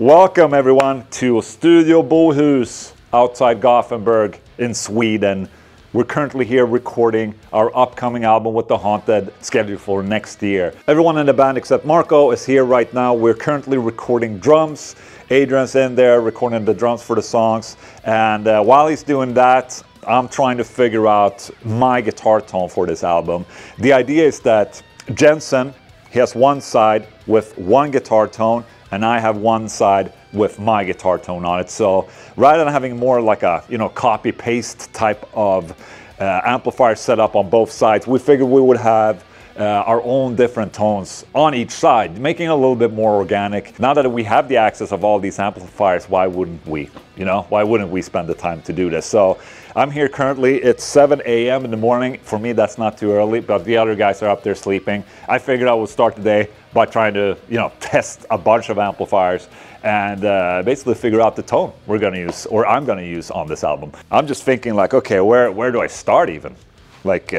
Welcome everyone to Studio Bohus outside Gothenburg in Sweden. We're currently here recording our upcoming album with The Haunted, scheduled for next year. Everyone in the band except Marco is here right now. We're currently recording drums. Adrian's in there recording the drums for the songs. And while he's doing that, I'm trying to figure out my guitar tone for this album. The idea is that Jensen, he has one side with one guitar tone, and I have one side with my guitar tone on it. So rather than having more like a, copy-paste type of amplifier setup on both sides, we figured we would have our own different tones on each side, making it a little bit more organic. Now that we have the access of all these amplifiers, why wouldn't we? Why wouldn't we spend the time to do this? So I'm here currently, it's 7 a.m. in the morning. For me, that's not too early, but the other guys are up there sleeping. I figured I would start the day by trying to, test a bunch of amplifiers and basically figure out the tone we're gonna use, or I'm gonna use on this album. I'm just thinking like, okay, where do I start even? Like,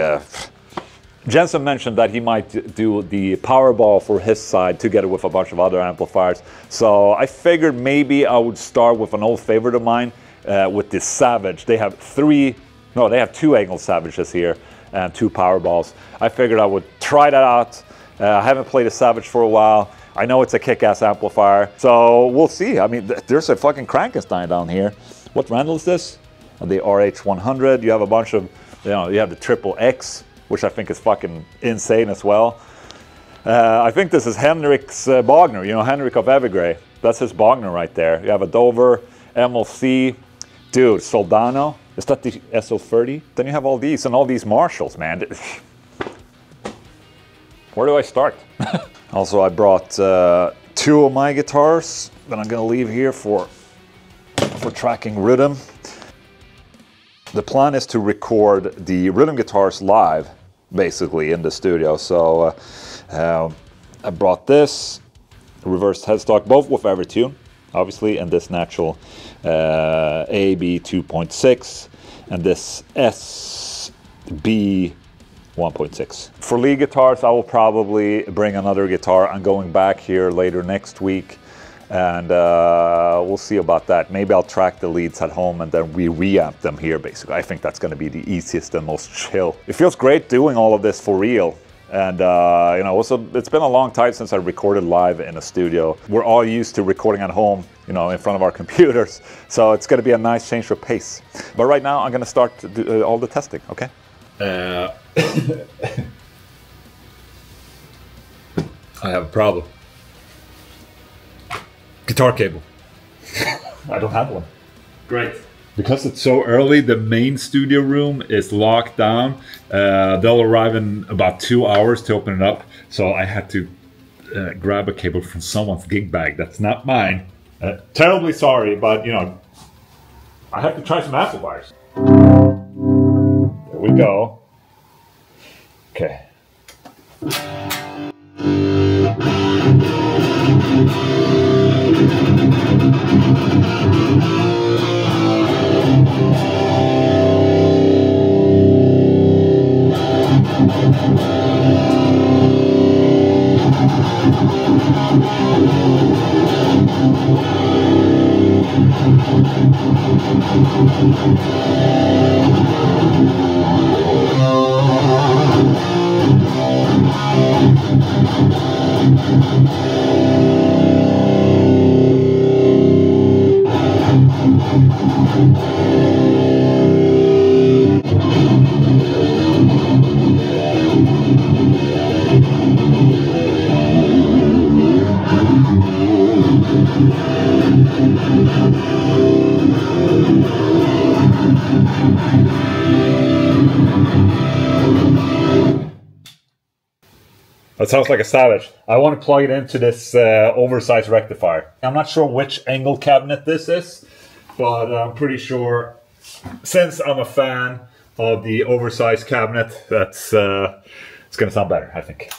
Jensen mentioned that he might do the Powerball for his side together with a bunch of other amplifiers. So I figured maybe I would start with an old favorite of mine, with this Savage. They have two Englund Savages here and two Powerballs. I figured I would try that out. I haven't played a Savage for a while. I know it's a kick-ass amplifier, so we'll see. I mean, there's a fucking Frankenstein down here. What Randall is this? The RH100. You have a bunch of, you have the Triple X, which I think is fucking insane as well. I think this is Henrik's Bogner, Henrik of Evergrey. That's his Bogner right there. You have a Dover, MLC, dude, Soldano. Is that the SO30? Then you have all these and all these Marshalls, man. Where do I start? Also, I brought two of my guitars that I'm gonna leave here for tracking rhythm. The plan is to record the rhythm guitars live, basically, in the studio. So I brought this reversed headstock, both with Evertune, obviously, and this natural AB 2.6 and this SB 1.6. For lead guitars, I will probably bring another guitar. I'm going back here later next week, and we'll see about that. Maybe I'll track the leads at home and then we reamp them here, basically. I think that's going to be the easiest and most chill. It feels great doing all of this for real. And, also, it's been a long time since I recorded live in a studio. We're all used to recording at home, in front of our computers. So it's going to be a nice change of pace. But right now, I'm going to start to do all the testing, okay? I have a problem. Guitar cable. I don't have one. Great. Because it's so early, the main studio room is locked down. They'll arrive in about 2 hours to open it up. So I had to grab a cable from someone's gig bag. That's not mine. Terribly sorry, but I have to try some amplifiers. There we go. Okay. That sounds like a Savage. I want to plug it into this oversized rectifier. I'm not sure which angle cabinet this is, but I'm pretty sure, since I'm a fan of the oversized cabinet, that's it's going to sound better, I think.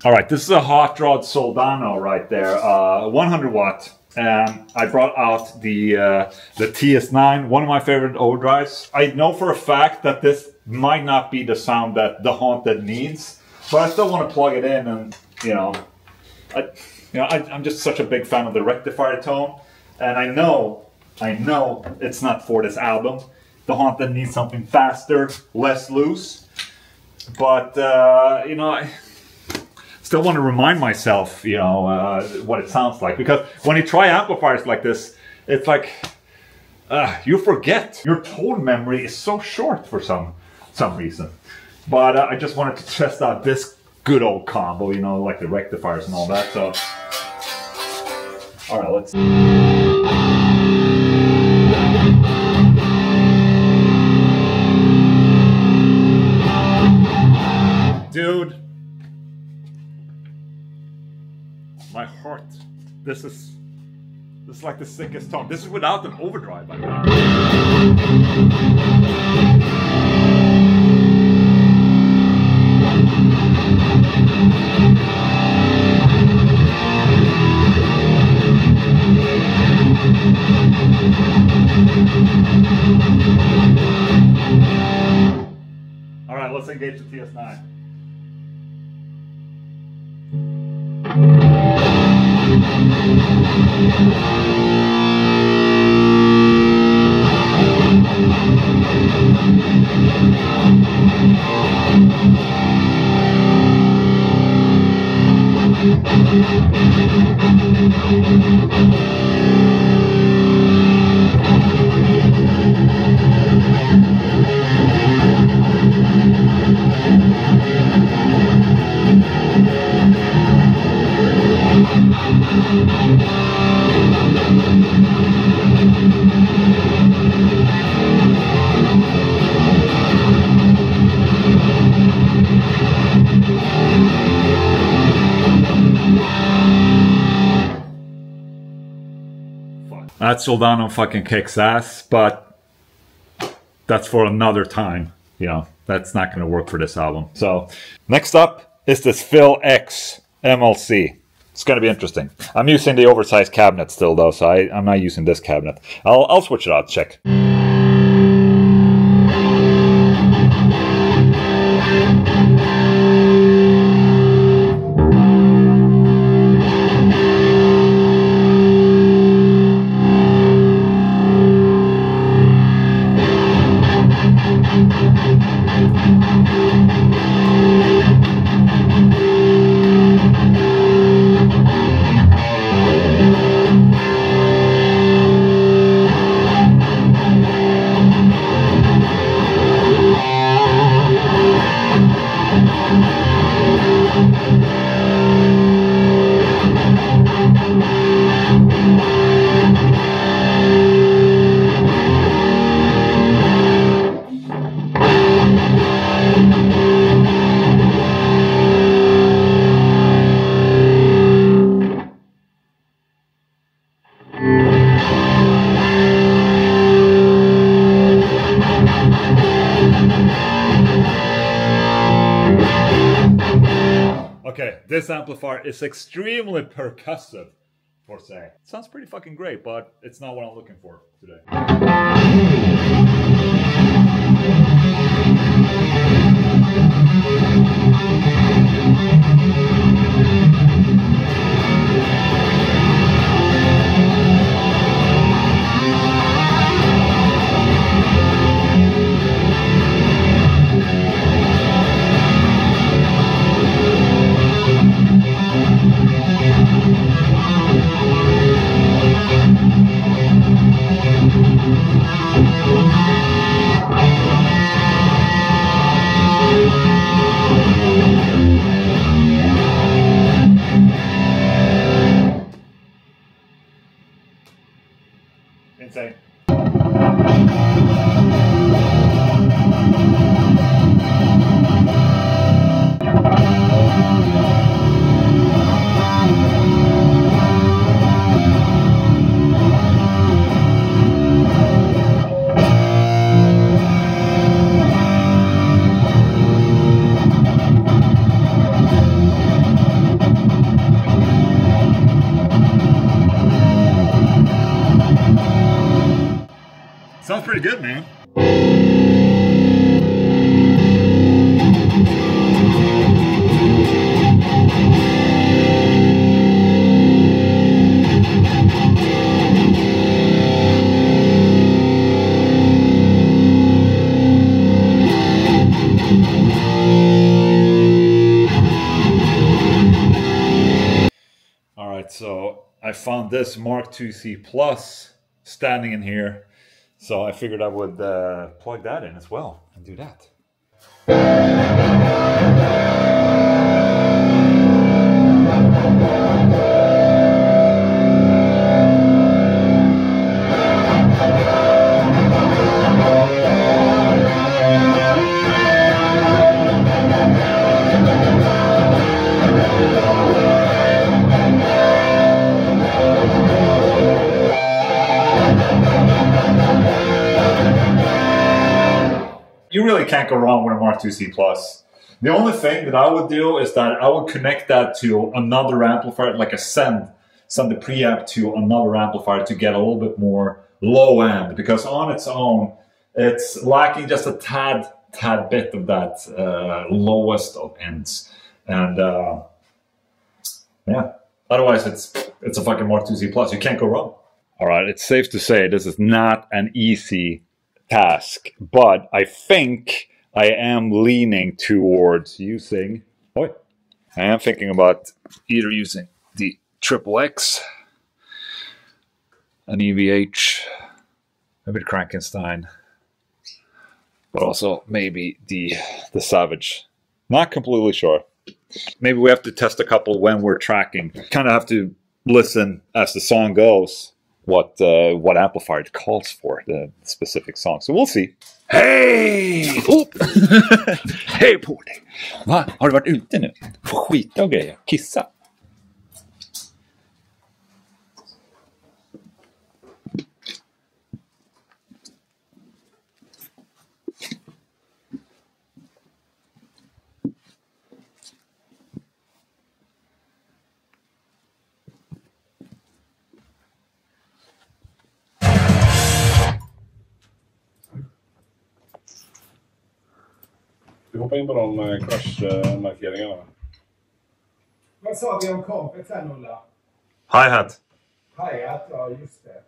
All right, this is a hot rod Soldano right there, 100 watt. And I brought out the TS9, one of my favorite overdrives. I know for a fact that this might not be the sound that the Haunted needs, but I still want to plug it in, and I'm just such a big fan of the rectifier tone, and I know it's not for this album. The Haunted needs something faster, less loose, but I still want to remind myself, what it sounds like, because when you try amplifiers like this, it's like you forget. Your tone memory is so short for some reason. But I just wanted to test out this good old combo, like the rectifiers and all that. So, all right, let's. Dude. My heart. This is like the sickest tone. This is without an overdrive, by the way. All right, let's engage the TS9. That Soldano fucking kicks ass, but that's for another time. That's not going to work for this album. So next up is this Phil X MLC. It's going to be interesting. I'm using the oversized cabinet still though, so I'm not using this cabinet. I'll switch it out, check. Okay, this amplifier is extremely percussive, for say. It sounds pretty fucking great, but it's not what I'm looking for today. Insane. Sounds pretty good, man. So I found this Mark IIc Plus standing in here, so I figured I would plug that in as well and do that. You really can't go wrong with a Mark IIc Plus. The only thing that I would do is that I would connect that to another amplifier, like a send the preamp to another amplifier to get a little bit more low end, because on its own, it's lacking just a tad bit of that lowest of ends. And yeah, otherwise it's a fucking Mark IIc Plus. You can't go wrong. All right, it's safe to say this is not an easy task, but I think I am leaning towards using, I am thinking about either using the XXX, an EVH, maybe the Frankenstein, but also maybe the Savage. Not completely sure. Maybe we have to test a couple when we're tracking. Kind of have to listen as the song goes what amplifier it calls for, the specific song. So we'll see. Hej! Oh! Hej på dig! Va? Har du varit ute nu? Får skita och grejer. Kissa. Vi hoppar in på de crush-markeringarna. Vad sa vi om kompet sen, Ulla? Hi-hat. Hi-hat, ja just det.